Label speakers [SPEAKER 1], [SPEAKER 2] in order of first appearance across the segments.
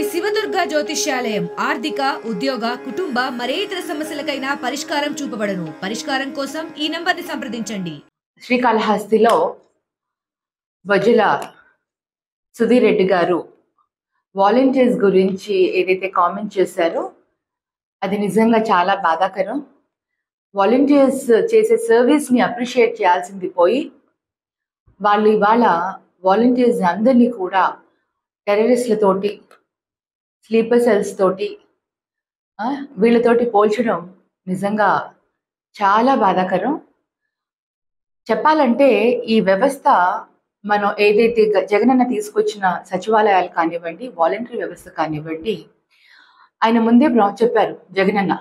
[SPEAKER 1] శివదుర్గ జ్యోతిష్యాలయం ఆర్థిక ఉద్యోగ కుటుంబ మరే ఇతర సమస్యలకైనా పరిష్కారం చూపబడును. పరిష్కారం కోసం ఈ నంబర్ని సంప్రదించండి.
[SPEAKER 2] శ్రీకాళహస్తిలో వజుల సుధీర్ రెడ్డి గారు వాలంటీర్స్ గురించి ఏదైతే కామెంట్ చేశారో అది నిజంగా చాలా బాధాకరం. వాలంటీర్స్ చేసే సర్వీస్ని అప్రిషియేట్ చేయాల్సింది పోయి వాళ్ళు ఇవాళ వాలంటీర్స్ అందరినీ కూడా టెర్రరిస్టులతోటి, స్లీపర్ సెల్స్ తోటి వీళ్ళతోటి పోల్చడం నిజంగా చాలా బాధాకరం. చెప్పాలంటే ఈ వ్యవస్థ మనం ఏదైతే జగనన్న తీసుకొచ్చిన సచివాలయాలు కానివ్వండి, వాలంటరీ వ్యవస్థ కానివ్వండి, ఆయన ముందే చెప్పారు జగనన్న,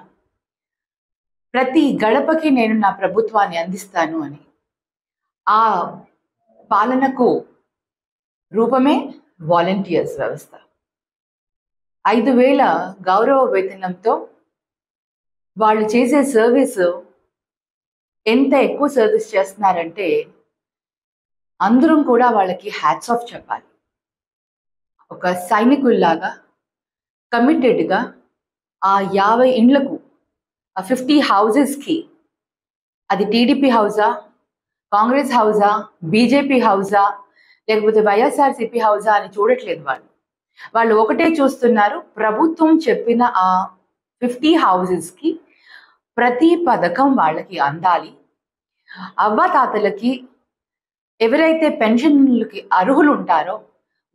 [SPEAKER 2] ప్రతి గడపకి నేను నా ప్రభుత్వాన్ని అందిస్తాను అని. ఆ పాలనకు రూపమే వాలంటీర్స్ వ్యవస్థ. 5,000 గౌరవ వేతనంతో వాళ్ళు చేసే సర్వీసు ఎంత ఎక్కువ సర్వీస్ చేస్తున్నారంటే అందరం కూడా వాళ్ళకి హ్యాట్స్ ఆఫ్ చెప్పాలి. ఒక సైనికుల్లాగా కమిటెడ్గా ఆ 50 ఇండ్లకు, ఆ 50 హౌజెస్కి, అది టీడీపీ హౌజా, కాంగ్రెస్ హౌజా, బీజేపీ హౌజా, లేకపోతే వైఎస్ఆర్సీపీ హౌజా అని చూడట్లేదు. వాళ్ళు ఒకటే చూస్తున్నారు, ప్రభుత్వం చెప్పిన ఆ 50 హౌజెస్కి ప్రతి పథకం వాళ్ళకి అందాలి. అవ్వాతాతలకి ఎవరైతే పెన్షన్లకి అర్హులు ఉంటారో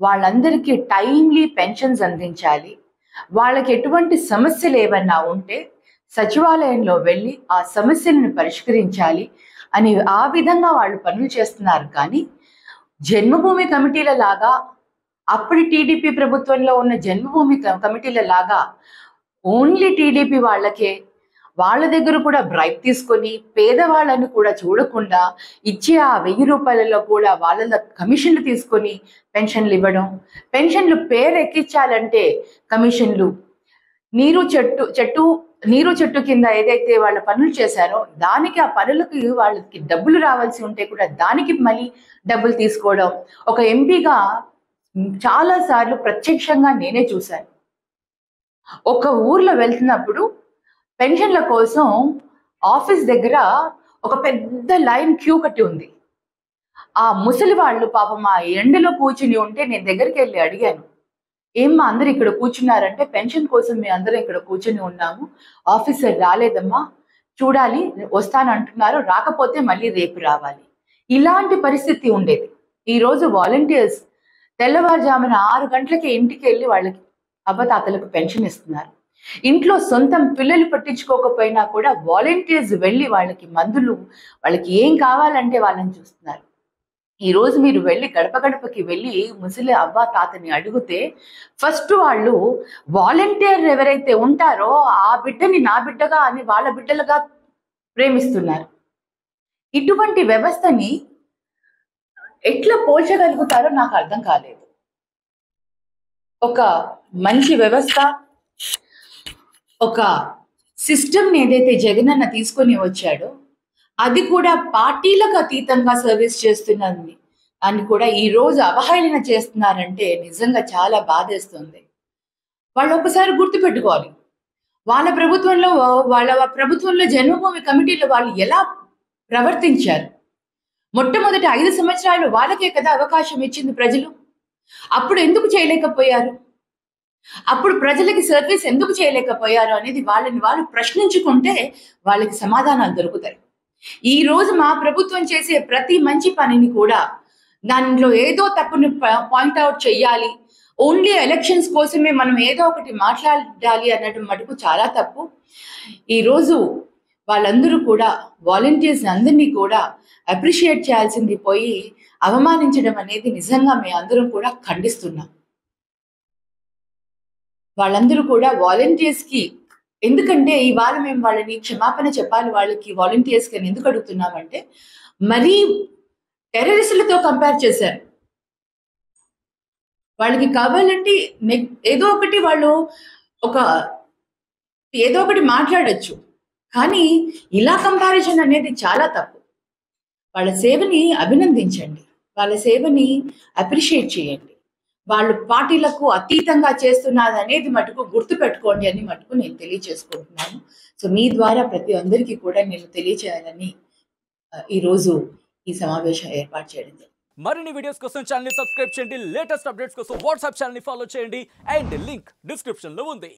[SPEAKER 2] వాళ్ళందరికీ టైమ్లీ పెన్షన్స్ అందించాలి. వాళ్ళకి ఎటువంటి సమస్యలు ఏమన్నా ఉంటే సచివాలయంలో వెళ్ళి ఆ సమస్యలను పరిష్కరించాలి అని ఆ విధంగా వాళ్ళు పనులు చేస్తున్నారు. కానీ జన్మభూమి కమిటీల లాగా, అప్పటి టీడీపీ ప్రభుత్వంలో ఉన్న జన్మభూమి కమిటీల లాగా ఓన్లీ టీడీపీ వాళ్ళకే, వాళ్ళ దగ్గర కూడా బ్రైబ్ తీసుకొని పేదవాళ్ళని కూడా చూడకుండా ఇచ్చే ఆ 1000 రూపాయలలో కూడా వాళ్ళ కమిషన్లు తీసుకొని పెన్షన్లు ఇవ్వడం, పెన్షన్లు పేరు ఎక్కించాలంటే కమిషన్లు, నీరు చెట్టు కింద ఏదైతే వాళ్ళ పనులు చేశారో దానికి, ఆ పనులకి వాళ్ళకి డబ్బులు రావాల్సి ఉంటే కూడా దానికి మళ్ళీ డబ్బులు తీసుకోవడం. ఒక ఎంపీగా చాలా సార్లు ప్రత్యక్షంగా నేనే చూశాను. ఒక ఊర్లో వెళ్తున్నప్పుడు పెన్షన్ల కోసం ఆఫీస్ దగ్గర ఒక పెద్ద లైన్ క్యూ కట్టి ఉంది. ఆ ముసలి వాళ్ళు పాపం ఆ ఎండలో కూర్చుని ఉంటే నేను దగ్గరికి వెళ్ళి అడిగాను, ఏమ్మా అందరు ఇక్కడ కూర్చున్నారంటే, పెన్షన్ కోసం మేము అందరం ఇక్కడ కూర్చుని ఉన్నాము, ఆఫీసర్ రాలేదమ్మా, చూడాలి, వస్తానంటున్నారు, రాకపోతే మళ్ళీ రేపు రావాలి. ఇలాంటి పరిస్థితి ఉండేది. ఈరోజు వాలంటీర్స్ తెల్లవారుజామున 6 గంటలకి ఇంటికి వెళ్ళి వాళ్ళకి అవ్వతాతలకు పెన్షన్ ఇస్తున్నారు. ఇంట్లో సొంతం పిల్లలు పట్టించుకోకపోయినా కూడా వాలంటీర్స్ వెళ్ళి వాళ్ళకి మందులు, వాళ్ళకి ఏం కావాలంటే వాళ్ళని చూస్తున్నారు. ఈరోజు మీరు వెళ్ళి గడప గడపకి వెళ్ళి ముసలి అవ్వ తాతని అడిగితే ఫస్ట్ వాళ్ళు వాలంటీర్ ఎవరైతే ఉంటారో ఆ బిడ్డని నా బిడ్డగా అని వాళ్ళ బిడ్డలుగా ప్రేమిస్తున్నారు. ఇటువంటి వ్యవస్థని ఎట్లా పోల్చగలుగుతారో నాకు అర్థం కాలేదు. ఒక మంచి వ్యవస్థ, ఒక సిస్టమ్ని ఏదైతే జగనన్న తీసుకొని వచ్చాడో అది కూడా పార్టీలకు అతీతంగా సర్వీస్ చేస్తున్నది అని కూడా ఈ రోజు అవహేళన చేస్తున్నారంటే నిజంగా చాలా బాధేస్తుంది. వాళ్ళు ఒకసారి గుర్తుపెట్టుకోవాలి, వాళ్ళ ప్రభుత్వంలో జన్మభూమి కమిటీలో వాళ్ళు ఎలా ప్రవర్తించారు. మొట్టమొదటి 5 సంవత్సరాలు వాళ్ళకే కదా అవకాశం ఇచ్చింది ప్రజలు. అప్పుడు ఎందుకు చేయలేకపోయారు? అప్పుడు ప్రజలకి సర్వీస్ ఎందుకు చేయలేకపోయారు అనేది వాళ్ళని వాళ్ళు ప్రశ్నించుకుంటే వాళ్ళకి సమాధానాలు దొరుకుతాయి. ఈ రోజు మా ప్రభుత్వం చేసే ప్రతి మంచి పనిని కూడా దానిలో ఏదో తప్పుని పాయింట్అవుట్ చెయ్యాలి, ఓన్లీ ఎలక్షన్స్ కోసమే మనం ఏదో ఒకటి మాట్లాడాలి అన్నట్టు మటుకు చాలా తప్పు. ఈరోజు వాళ్ళందరూ కూడా వాలంటీర్స్ అందరినీ కూడా అప్రిషియేట్ చేయాల్సింది పోయి అవమానించడం అనేది నిజంగా మేము అందరం కూడా ఖండిస్తున్నాం. వాళ్ళందరూ కూడా వాలంటీర్స్కి, ఎందుకంటే ఇవాళ మేము వాళ్ళని క్షమాపణ చెప్పాలి వాళ్ళకి, వాలంటీర్స్కి అని ఎందుకు అడుగుతున్నామంటే మరీ టెర్రరిస్టులతో కంపేర్ చేశారు. వాళ్ళకి కావాలంటే ఏదో ఒకటి వాళ్ళు ఏదో ఒకటి మాట్లాడచ్చు, కానీ ఇలా కంపారిజన్ అనేది చాలా తప్పు. వాళ్ళ సేవని అభినందించండి, వాళ్ళ సేవని అప్రిషియేట్ చేయండి. వాళ్ళు పార్టీలకు అతీతంగా చేస్తున్నది అనేది మటుకు గుర్తు పెట్టుకోండి అని మటుకు నేను తెలియజేసుకుంటున్నాను. సో మీ ద్వారా ప్రతి అందరికీ కూడా నేను తెలియజేయాలని ఈరోజు ఈ సమావేశం ఏర్పాటు చేయడం జరిగింది.
[SPEAKER 3] మరిన్ని వీడియోస్ కోసం ఛానల్ ని సబ్స్క్రైబ్ చేయండి, లేటెస్ట్ అప్డేట్స్ కోసం వాట్సాప్ ఛానల్ ని ఫాలో చేయండి అండ్ లింక్ డిస్క్రిప్షన్ లో ఉంది.